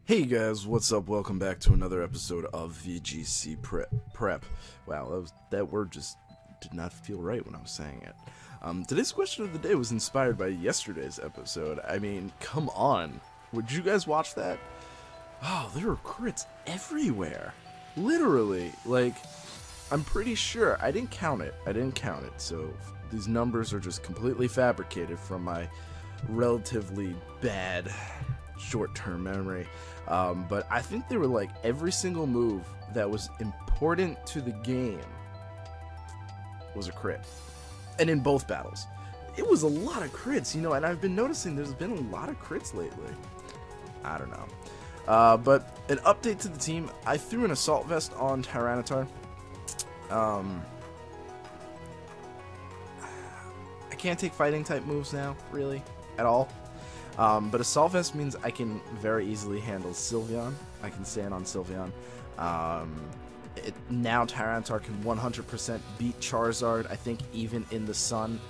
Hey guys, what's up? Welcome back to another episode of VGC Prep. Wow, that word just did not feel right when I was saying it. Today's question of the day was inspired by yesterday's episode. I mean, come on. Would you guys watch that? Oh, there were crits everywhere. Literally. Like, I'm pretty sure. I didn't count it. So these numbers are just completely fabricated from my relatively bad short-term memory. But I think they were like every single move that was important to the game was a crit. And in both battles. It was a lot of crits, you know, and I've been noticing there's been a lot of crits lately. I don't know. But an update to the team. I threw an assault vest on Tyranitar. I can't take fighting type moves now, really, at all. But Assault Vest means I can very easily handle Sylveon. I can stand on Sylveon. Now Tyranitar can 100% beat Charizard, I think even in the sun.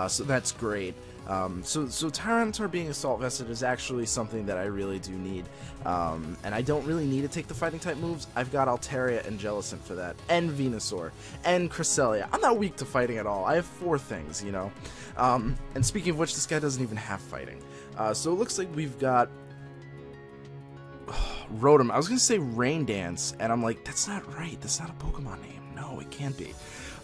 So that's great. So Tyranitar being Assault Vested is actually something that I really do need. And I don't really need to take the fighting type moves. I've got Altaria and Jellicent for that. And Venusaur. And Cresselia. I'm not weak to fighting at all. I have 4 things, you know. And speaking of which, this guy doesn't even have fighting. So it looks like we've got Rotom. I was going to say Rain Dance, and I'm like, that's not right. That's not a Pokemon name. No, it can't be.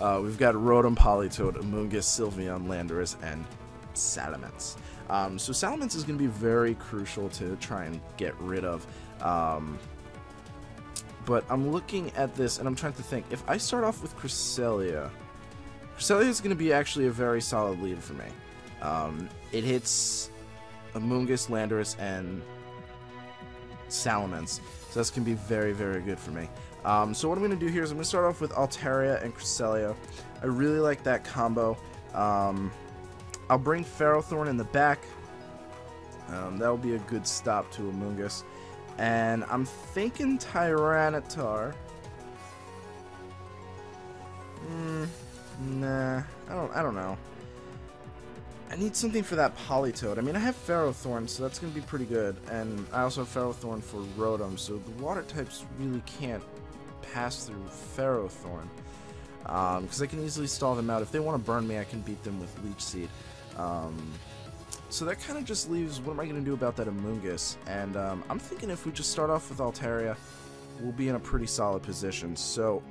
We've got Rotom, Politoed, Amoonguss, Sylveon, Landorus, and Salamence. So Salamence is going to be very crucial to try and get rid of. But I'm looking at this, and I'm trying to think. If I start off with Cresselia, Cresselia is going to be actually a very solid lead for me. It hits Amoonguss, Landorus, and Salamence. So that's going to be very, very good for me. So what I'm going to do here is I'm going to start off with Altaria and Cresselia. I really like that combo. I'll bring Ferrothorn in the back. That'll be a good stop to Amoonguss. And I'm thinking Tyranitar. Nah, I don't know. I need something for that Politoed. I mean, I have Ferrothorn, so that's going to be pretty good. And I also have Ferrothorn for Rotom, so the water types really can't pass through Ferrothorn. Because I can easily stall them out. If they want to burn me, I can beat them with Leech Seed. So that kind of just leaves, what am I going to do about that Amoonguss? And I'm thinking if we just start off with Altaria, we'll be in a pretty solid position. So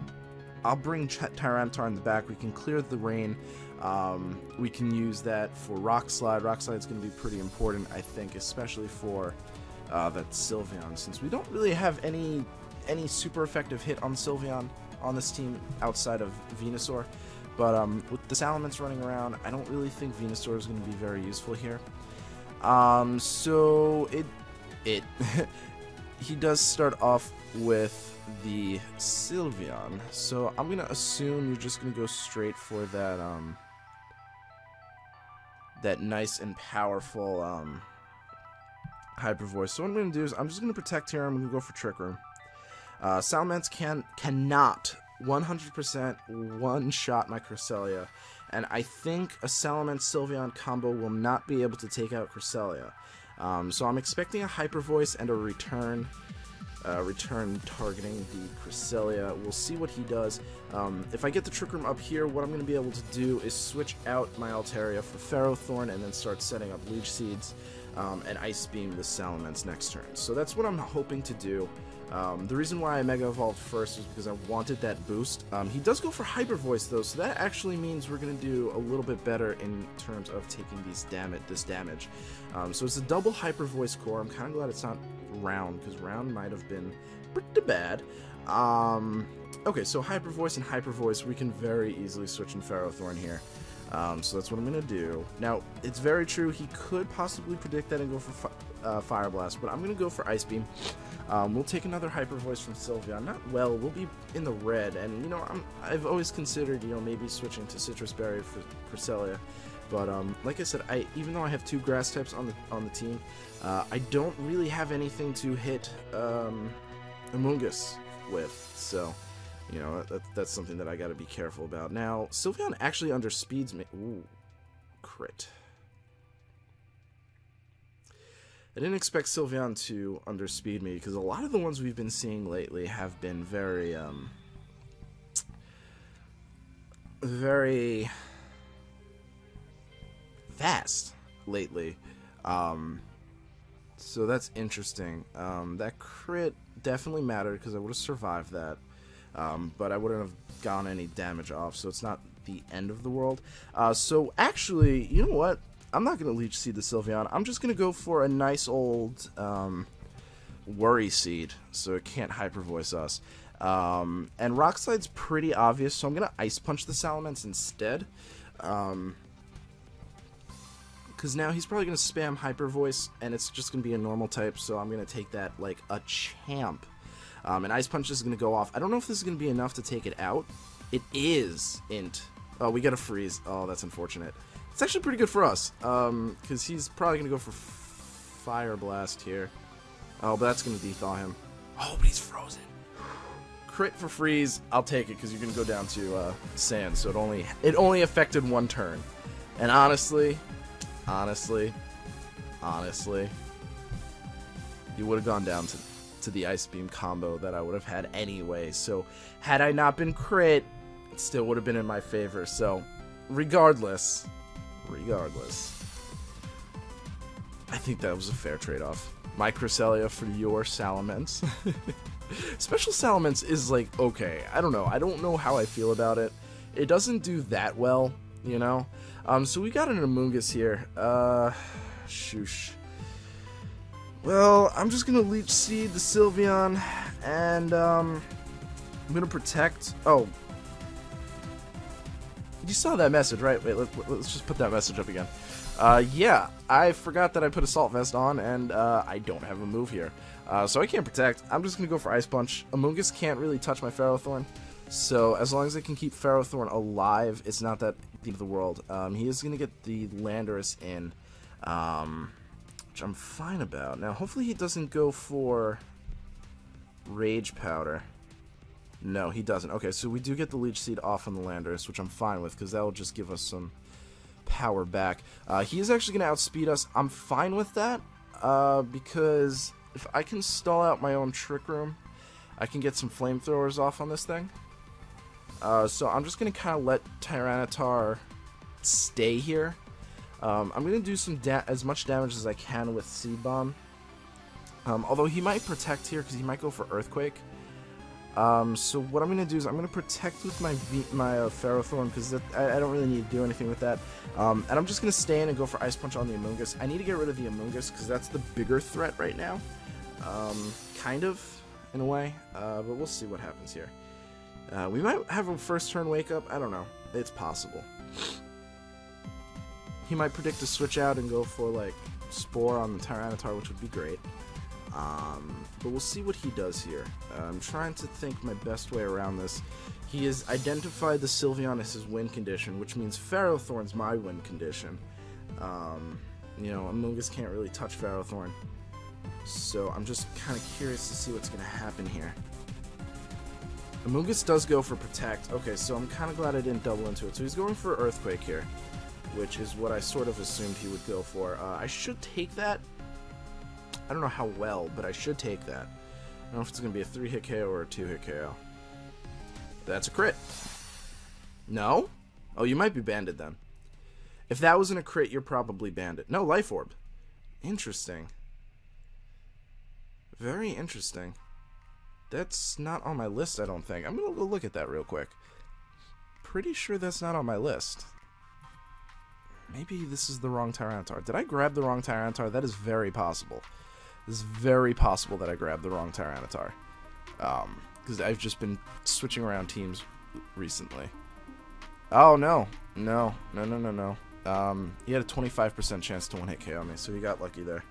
I'll bring Tyranitar in the back. We can clear the rain. We can use that for Rock Slide. Rock Slide is going to be pretty important, I think, especially for that Sylveon, since we don't really have any super effective hit on Sylveon on this team outside of Venusaur. But with the Salamence running around, I don't really think Venusaur is going to be very useful here. So he does start off with the Sylveon, so I'm gonna assume you're just gonna go straight for that that nice and powerful Hyper Voice. So what I'm gonna do is I'm just gonna protect here. I'm gonna go for Trick Room. Salamence cannot 100% one-shot my Cresselia, and I think a Salamence Sylveon combo will not be able to take out Cresselia. So I'm expecting a Hyper Voice and a return targeting the Cresselia. We'll see what he does. If I get the Trick Room up here, what I'm going to be able to do is switch out my Altaria for Ferrothorn and then start setting up Leech Seeds and Ice Beam the Salamence next turn. So that's what I'm hoping to do. The reason why I Mega Evolved first was because I wanted that boost. He does go for Hyper Voice though, so that actually means we're going to do a little bit better in terms of taking this damage. So it's a double Hyper Voice core. I'm kind of glad it's not round, because round might have been pretty bad. Okay, so Hyper Voice and Hyper Voice, we can very easily switch in Ferrothorn here. So that's what I'm going to do. Now, it's very true, he could possibly predict that and go for Fire Blast, but I'm going to go for Ice Beam. We'll take another Hyper Voice from Sylveon. We'll be in the red, and, you know, I've always considered, you know, maybe switching to Citrus Berry for Cresselia. But, like I said, even though I have 2 grass types on the team, I don't really have anything to hit Amoonguss with, so, you know, that's something that I gotta be careful about. Now, Sylveon actually underspeeds me. Ooh, crit. I didn't expect Sylveon to underspeed me, because a lot of the ones we've been seeing lately have been very, very fast lately. So that's interesting. That crit definitely mattered, because I would have survived that. But I wouldn't have gotten any damage off, so it's not the end of the world. So actually, you know what? I'm not going to Leech Seed the Sylveon. I'm just going to go for a nice old Worry Seed, so it can't Hyper Voice us. And Rock Slide's pretty obvious, so I'm going to Ice Punch the Salamence instead. Because now he's probably going to spam Hyper Voice, and it's just going to be a normal type, so I'm going to take that like a champ. And Ice Punch is going to go off. I don't know if this is going to be enough to take it out. It is int. Oh, we get a freeze. Oh, that's unfortunate. It's actually pretty good for us, because he's probably going to go for Fire Blast here. Oh, but that's going to dethaw him. Oh, but he's frozen. Crit for freeze. I'll take it, because you're going to go down to sand, so it only affected one turn. And honestly, you would have gone down to the Ice Beam combo that I would have had anyway. So had I not been crit, it still would have been in my favor. So regardless, I think that was a fair trade-off. My Cresselia for your Salamence. Special Salamence is like, okay, I don't know. I don't know how I feel about it. It doesn't do that well, you know? So we got an Amoonguss here. Shoosh. Well, I'm just gonna Leech Seed the Sylveon, and I'm gonna protect. Oh, you saw that message, right? Wait, let's just put that message up again. Yeah, I forgot that I put Assault Vest on, and I don't have a move here, so I can't protect. I'm just gonna go for Ice Punch. Amoonguss can't really touch my Ferrothorn, so as long as I can keep Ferrothorn alive, it's not that deep of the world. He is gonna get the Landorus in. Which I'm fine about. Now, hopefully he doesn't go for Rage Powder. No, he doesn't. Okay, so we do get the Leech Seed off on the Landorus, which I'm fine with, because that will just give us some power back. He is actually going to outspeed us. I'm fine with that, because if I can stall out my own Trick Room, I can get some Flamethrowers off on this thing. So I'm just going to kind of let Tyranitar stay here. I'm going to do as much damage as I can with Seed Bomb. Although he might protect here, because he might go for Earthquake. So what I'm going to do is I'm going to protect with my Ferrothorn, because I don't really need to do anything with that. And I'm just going to stay in and go for Ice Punch on the Amoonguss. I need to get rid of the Amoonguss, because that's the bigger threat right now. Kind of, in a way. But we'll see what happens here. We might have a first turn wake up. I don't know. It's possible. He might predict a switch out and go for, like, Spore on the Tyranitar, which would be great. But we'll see what he does here. I'm trying to think my best way around this. He has identified the Sylveon as his win condition, which means Ferrothorn's my win condition. You know, Amoonguss can't really touch Ferrothorn. So I'm just kind of curious to see what's going to happen here. Amoonguss does go for Protect. Okay, so I'm kind of glad I didn't double into it. So he's going for Earthquake here, which is what I sort of assumed he would go for. I should take that. I don't know how well, but I should take that. I don't know if it's going to be a 3-hit KO or a 2-hit KO. That's a crit. No? Oh, you might be banded then. If that wasn't a crit, you're probably banded. No, Life Orb. Interesting. Very interesting. That's not on my list, I don't think. I'm going to go look at that real quick. Pretty sure that's not on my list. Maybe this is the wrong Tyranitar. Did I grab the wrong Tyranitar? That is very possible. It's very possible that I grabbed the wrong Tyranitar. Because I've just been switching around teams recently. Oh, no. No. He had a 25% chance to 1-hit KO me, so he got lucky there.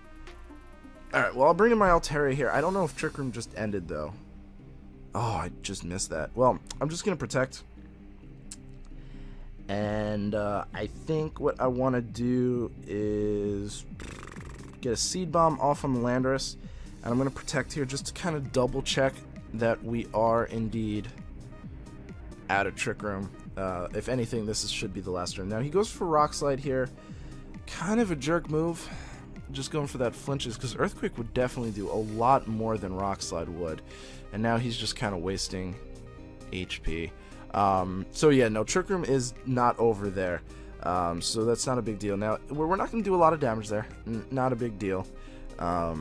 Alright, well, I'll bring in my Altaria here. I don't know if Trick Room just ended, though. Oh, I just missed that. Well, I'm just going to protect. And I think what I want to do is get a Seed Bomb off on the Landorus. And I'm going to protect here just to kind of double check that we are indeed out of Trick Room. If anything, this should be the last turn. Now, he goes for Rock Slide here. Kind of a jerk move. just going for that flinches, because Earthquake would definitely do a lot more than Rock Slide would. And now he's just kind of wasting HP. So yeah, no, Trick Room is not over there. So that's not a big deal. Now, we're not going to do a lot of damage there. Not a big deal. But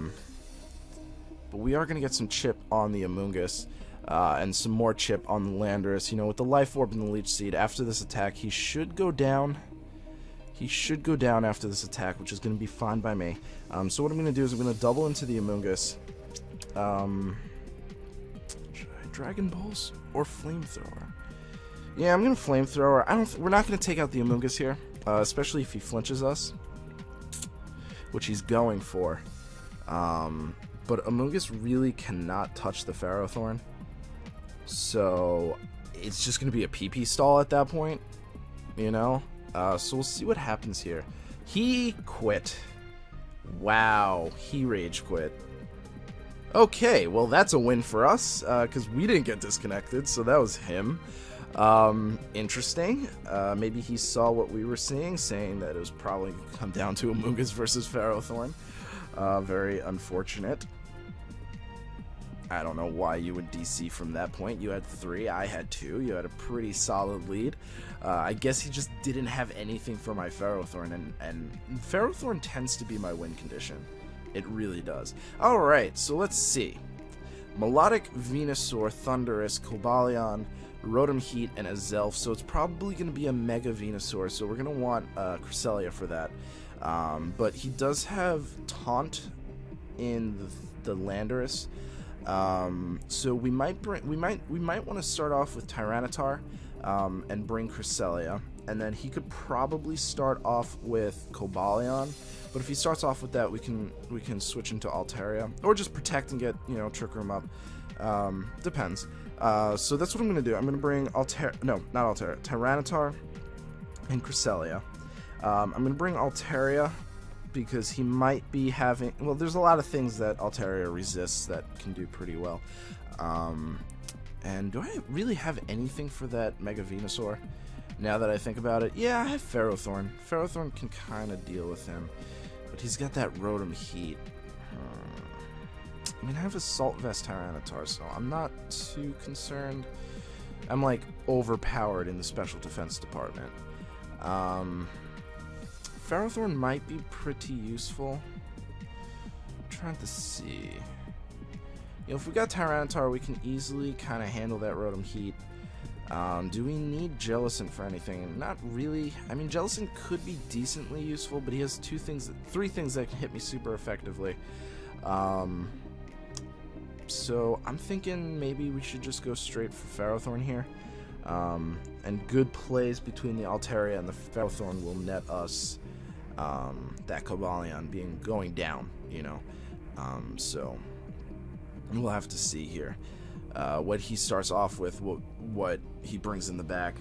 we are going to get some chip on the Amoonguss. And some more chip on the Landorus. You know, with the Life Orb and the Leech Seed, after this attack, he should go down. He should go down after this attack, which is going to be fine by me. So what I'm going to do is I'm going to double into the Amoonguss. Should I Dragon Pulse or Flamethrower? Yeah, I'm going to Flamethrower. We're not going to take out the Amoonguss here, especially if he flinches us, which he's going for. But Amoonguss really cannot touch the Ferrothorn. So it's just going to be a PP stall at that point, you know? So we'll see what happens here. He quit. Wow, he rage quit. Okay, well that's a win for us, because we didn't get disconnected, so that was him. Interesting. Maybe he saw what we were seeing, saying that it was probably going to come down to Amoonguss versus Ferrothorn. Very unfortunate. I don't know why you would DC from that point. You had 3, I had 2. You had a pretty solid lead. I guess he just didn't have anything for my Ferrothorn, and Ferrothorn tends to be my win condition. It really does. Alright, so let's see. Melodic, Venusaur, Thundurus, Cobalion, Rotom Heat, and Azelf. So it's probably going to be a Mega Venusaur, so we're going to want Cresselia for that. But he does have Taunt in the Landorus. So we might want to start off with Tyranitar and bring Cresselia, and then he could probably start off with Cobalion. But if he starts off with that, we can switch into Altaria, or just protect and get, you know, Trick Room up. Depends. So that's what I'm gonna do. I'm gonna bring Tyranitar and Cresselia. I'm gonna bring Altaria, because he might be having... Well, there's a lot of things that Altaria resists that can do pretty well. And do I really have anything for that Mega Venusaur? Now that I think about it, yeah, I have Ferrothorn. Ferrothorn can kind of deal with him. But he's got that Rotom Heat. I mean, I have Assault Vest Tyranitar, so I'm not too concerned. I'm, like, overpowered in the Special Defense Department. Ferrothorn might be pretty useful. I'm trying to see. You know, if we got Tyranitar, we can easily kind of handle that Rotom Heat. Do we need Jellicent for anything? Not really. I mean, Jellicent could be decently useful, but he has 3 things that can hit me super effectively. So I'm thinking maybe we should just go straight for Ferrothorn here. And good plays between the Altaria and the Ferrothorn will net us that Cobalion going down, you know. So we'll have to see here what he starts off with, what he brings in the back,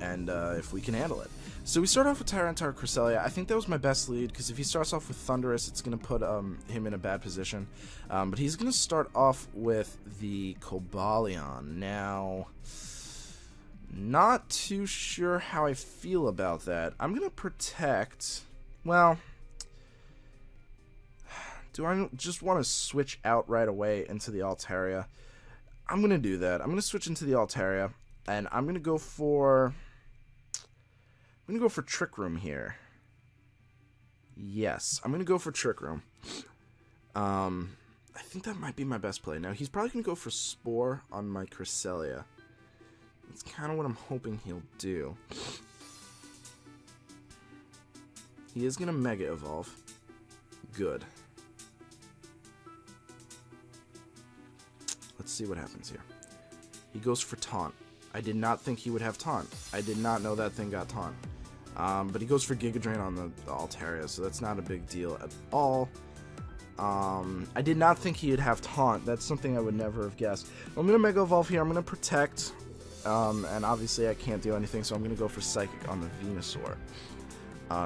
and if we can handle it. So we start off with Tyranitar, Cresselia. I think that was my best lead, because if he starts off with Thundurus, it's going to put him in a bad position. But he's going to start off with the Cobalion. Now, not too sure how I feel about that. I'm going to protect... Well, do I just want to switch out right away into the Altaria? I'm going to do that. I'm going to switch into the Altaria, and I'm going to go for... Trick Room here. Yes, I'm going to go for Trick Room. I think that might be my best play. Now, he's probably going to go for Spore on my Cresselia. That's kind of what I'm hoping he'll do. He is going to Mega Evolve. Good. Let's see what happens here. He goes for Taunt. I did not think he would have Taunt. I did not know that thing got Taunt. But he goes for Giga Drain on the Altaria, so that's not a big deal at all. I did not think he'd have Taunt. That's something I would never have guessed. I'm going to Mega Evolve here. I'm going to Protect. And obviously I can't do anything, so I'm going to go for Psychic on the Venusaur.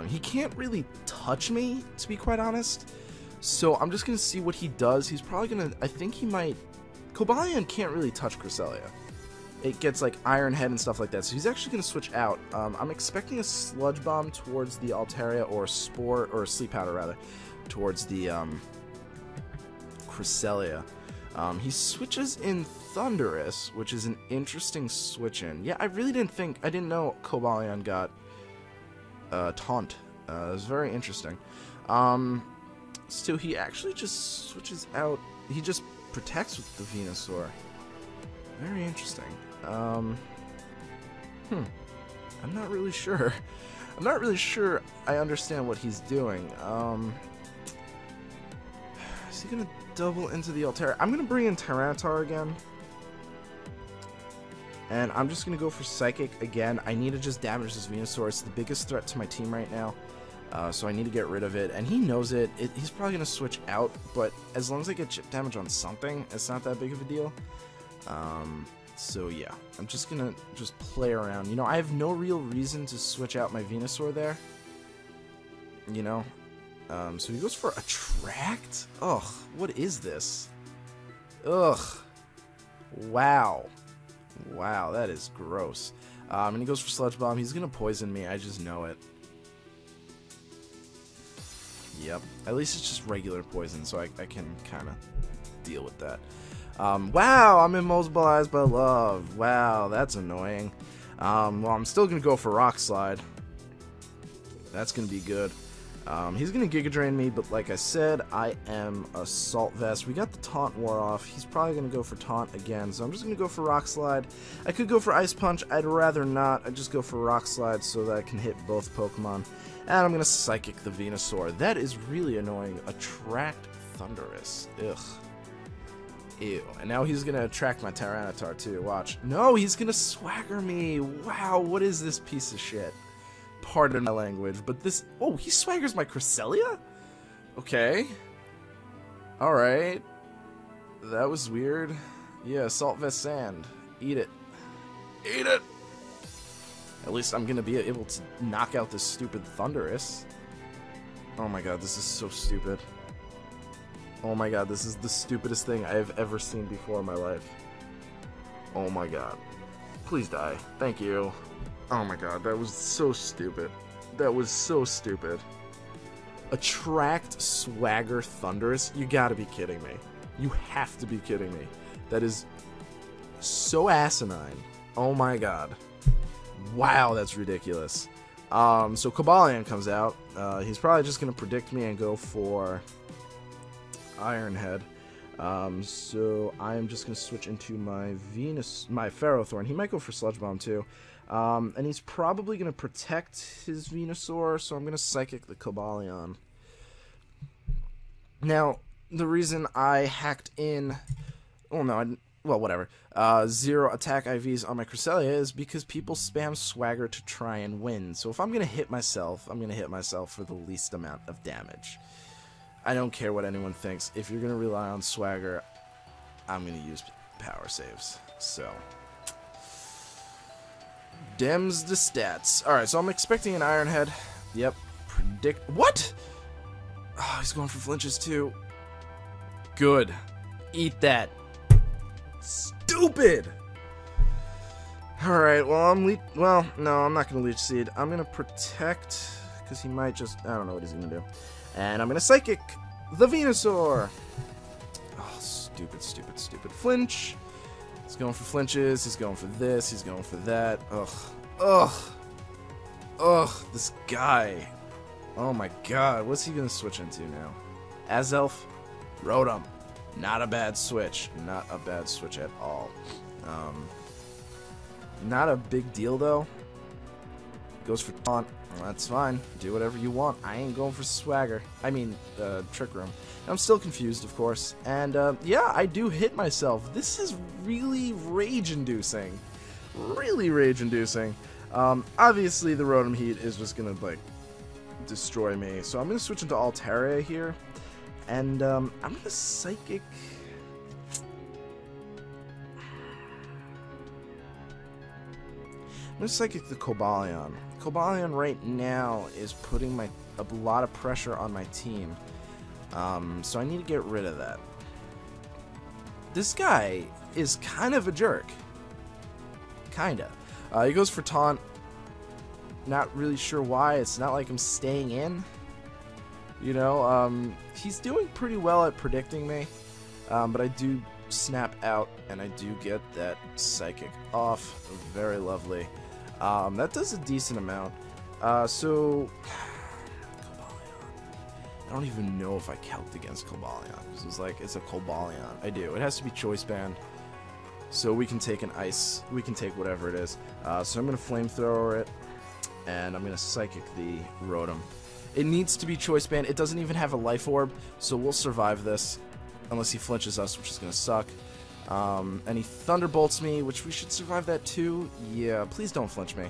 He can't really touch me, to be quite honest. So I'm just going to see what he does. He's probably going to... I think he might... Cobalion can't really touch Cresselia. it gets like Iron Head and stuff like that. So he's actually going to switch out. I'm expecting a Sludge Bomb towards the Altaria, or a Spore, or a Sleep Powder rather, towards the Cresselia. He switches in Thundurus, which is an interesting switch in. Yeah, I didn't know Cobalion got Taunt. It was very interesting. So he actually just switches out. He just protects with the Venusaur. Very interesting. I'm not really sure. I'm not really sure I understand what he's doing. Is he gonna double into the Altaria? I'm gonna bring in Tyranitar again. And I'm just gonna go for Psychic again. I need to just damage this Venusaur. It's the biggest threat to my team right now. So I need to get rid of it. And he knows it. He's probably gonna switch out, but as long as I get chip damage on something, it's not that big of a deal. So yeah, I'm just gonna play around. You know, I have no real reason to switch out my Venusaur there. You know? So he goes for Attract? Ugh, what is this? Ugh. Wow. Wow, that is gross. And he goes for Sludge Bomb. He's gonna poison me, I just know it. Yep. At least it's just regular poison, so I can kind of deal with that. Wow, I'm immobilized by love. Wow, that's annoying. Well, I'm still going to go for Rock Slide. That's going to be good. He's going to Giga Drain me, but like I said, I am Assault Vest. We got the Taunt wore off. He's probably going to go for Taunt again, so I'm just going to go for Rock Slide. I could go for Ice Punch. I'd rather not. I'd just go for Rock Slide so that I can hit both Pokemon. And I'm going to Psychic the Venusaur. That is really annoying. Attract Thundurus. Ugh. Ew. And now he's going to attract my Tyranitar too. Watch. No, he's going to Swagger me. Wow, what is this piece of shit? Pardon my language, but this... Oh, he Swaggers my Cresselia? Okay. Alright. That was weird. Yeah, Salt Vest Sand. Eat it. Eat it! At least I'm going to be able to knock out this stupid Thundurus. Oh my god, this is so stupid. Oh my god, this is the stupidest thing I have ever seen before in my life. Oh my god. Please die. Thank you. Oh my god, that was so stupid. That was so stupid. Attract Swagger Thundurus? You gotta be kidding me. You have to be kidding me. That is so asinine. Oh my god. Wow, that's ridiculous. So Cobalion comes out. He's probably just gonna predict me and go for Iron Head. So I am just gonna switch into my Ferrothorn. He might go for Sludge Bomb too. And he's probably gonna protect his Venusaur, so I'm gonna Psychic the Cobalion. Now, the reason I hacked in, well, no, well, whatever, 0 attack IVs on my Cresselia is because people spam Swagger to try and win. So if I'm gonna hit myself, I'm gonna hit myself for the least amount of damage. I don't care what anyone thinks. If you're gonna rely on Swagger, I'm gonna use power saves. So, Dems the stats. Alright, so I'm expecting an Iron Head. Yep. Predict. What? Oh, he's going for flinches too. Good. Eat that. Stupid! Alright, well, well, no, I'm not gonna Leech Seed. I'm gonna Protect, because he might just, I don't know what he's gonna do. And I'm gonna Psychic the Venusaur! Oh, stupid, stupid, stupid. Flinch! He's going for flinches, he's going for this, he's going for that. Ugh. Ugh. Ugh, this guy. Oh my god, what's he gonna switch into now? Azelf? Rotom. Not a bad switch. Not a bad switch at all. Not a big deal though. Goes for Taunt. Well, that's fine. Do whatever you want. I ain't going for Swagger. I mean, Trick Room. I'm still confused, of course. And, yeah, I do hit myself. This is really rage-inducing. Really rage-inducing. Obviously, the Rotom Heat is just gonna, like, destroy me. So I'm gonna switch into Altaria here. And, I'm gonna Psychic... I'm gonna Psychic the Cobalion. Cobalion right now is putting a lot of pressure on my team. So I need to get rid of that. This guy is kind of a jerk. kinda. He goes for taunt. Not really sure why. It's not like I'm staying in. You know, he's doing pretty well at predicting me. But I do snap out, and I do get that psychic off. Very lovely. That does a decent amount. So... I don't even know if I calced against Cobalion. It's like, it's a Cobalion. I do. It has to be choice band. So we can take an ice. We can take whatever it is. So I'm going to flamethrower it. And I'm going to psychic the Rotom. It needs to be choice band. It doesn't even have a life orb. So we'll survive this. Unless he flinches us, which is going to suck. And he thunderbolts me, which we should survive that too. Yeah, please don't flinch me.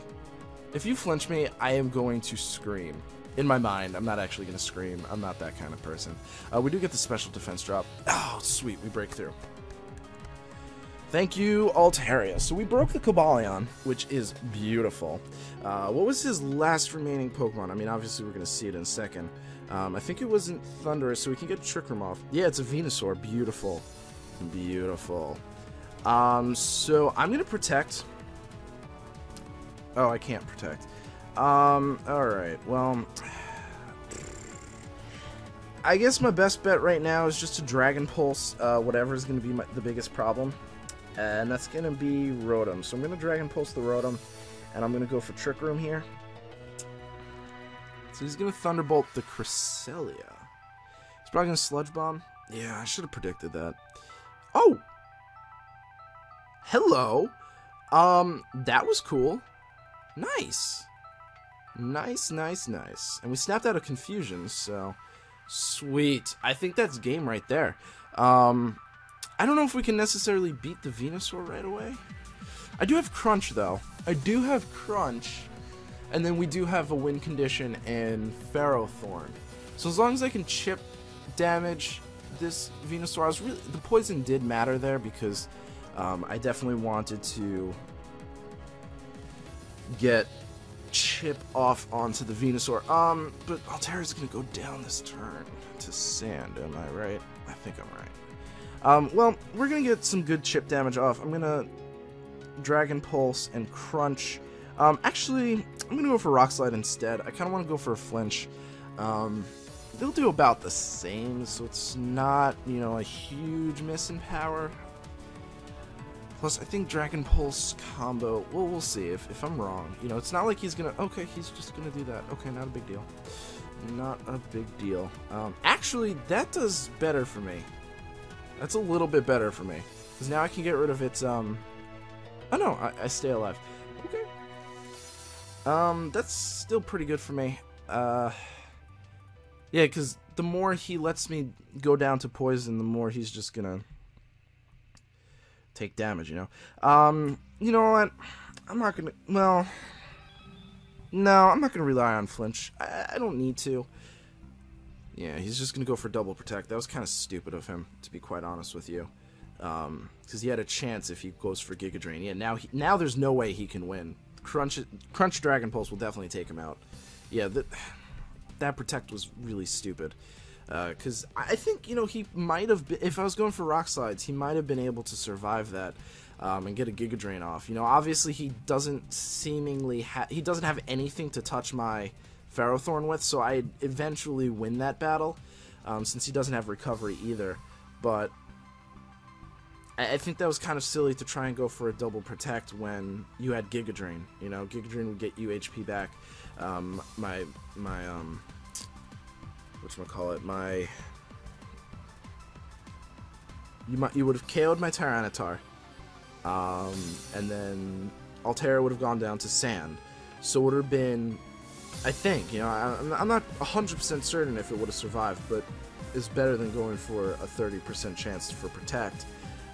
If you flinch me, I am going to scream. In my mind, I'm not actually going to scream. I'm not that kind of person. We do get the special defense drop. Oh, sweet. We break through. Thank you, Altaria. So we broke the Cobalion, which is beautiful. What was his last remaining Pokemon? I mean, obviously we're going to see it in a second. I think it wasn't Thundurus, so we can get Trick Room off. Yeah, it's a Venusaur. Beautiful. Beautiful. So I'm going to protect. Oh, I can't protect. Alright, well, I guess my best bet right now is just to Dragon Pulse, whatever is going to be the biggest problem, and that's going to be Rotom. So I'm going to Dragon Pulse the Rotom, and I'm going to go for Trick Room here. So he's going to Thunderbolt the Cresselia. He's probably going to Sludge Bomb. Yeah, I should have predicted that. Oh! Hello! That was cool. Nice! Nice, nice, nice. And we snapped out of Confusion, so... Sweet. I think that's game right there. I don't know if we can necessarily beat the Venusaur right away. I do have Crunch, though. I do have Crunch. And then we do have a win condition in Ferrothorn. So as long as I can chip damage this Venusaur, I was really... The poison did matter there because I definitely wanted to get chip off onto the Venusaur. But Altera's gonna go down this turn to Sand, am I right? I think I'm right. Well, we're gonna get some good chip damage off. I'm gonna Dragon Pulse and Crunch. Actually, I'm gonna go for Rock Slide instead. I kinda wanna go for a flinch. They'll do about the same, so it's not, you know, a huge miss in power. Plus, I think Dragon Pulse combo, well, we'll see if I'm wrong. You know, it's not like he's gonna, okay, he's just gonna do that. Okay, not a big deal. Not a big deal. Actually, that does better for me. That's a little bit better for me. Because now I can get rid of its, oh no, I stay alive. Okay. That's still pretty good for me. Yeah, because the more he lets me go down to poison, the more he's just gonna take damage, you know? You know what? I'm not gonna, well, no, I'm not gonna rely on flinch. I don't need to. Yeah, he's just gonna go for double protect. That was kind of stupid of him, to be quite honest with you. Because he had a chance if he goes for Giga Drain. Yeah, now there's no way he can win. Crunch Dragon Pulse will definitely take him out. Yeah, that protect was really stupid. Because I think, you know, he might have been, if I was going for Rock Slides, he might have been able to survive that and get a Giga Drain off. You know, obviously he doesn't seemingly he doesn't have anything to touch my Ferrothorn with, so I eventually win that battle, since he doesn't have recovery either. But I think that was kind of silly to try and go for a double protect when you had Giga Drain. You know, Giga Drain would get you HP back. Whatchamacallit, you would have KO'd my Tyranitar, and then Altera would have gone down to Sand, so it would have been, I think, you know, I'm not 100% certain if it would have survived, but it's better than going for a 30% chance for Protect,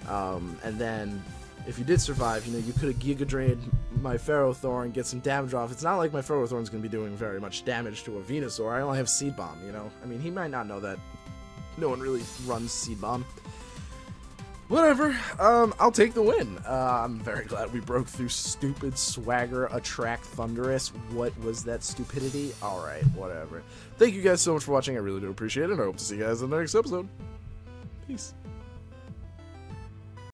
and then if you did survive, you know, you could have Giga Drained my Ferrothorn, get some damage off. It's not like my Ferrothorn's going to be doing very much damage to a Venusaur. I only have Seed Bomb, you know? I mean, he might not know that. No one really runs Seed Bomb. Whatever. I'll take the win. I'm very glad we broke through stupid Swagger Attract Thundurus. What was that stupidity? Alright, whatever. Thank you guys so much for watching. I really do appreciate it. I hope to see you guys in the next episode. Peace.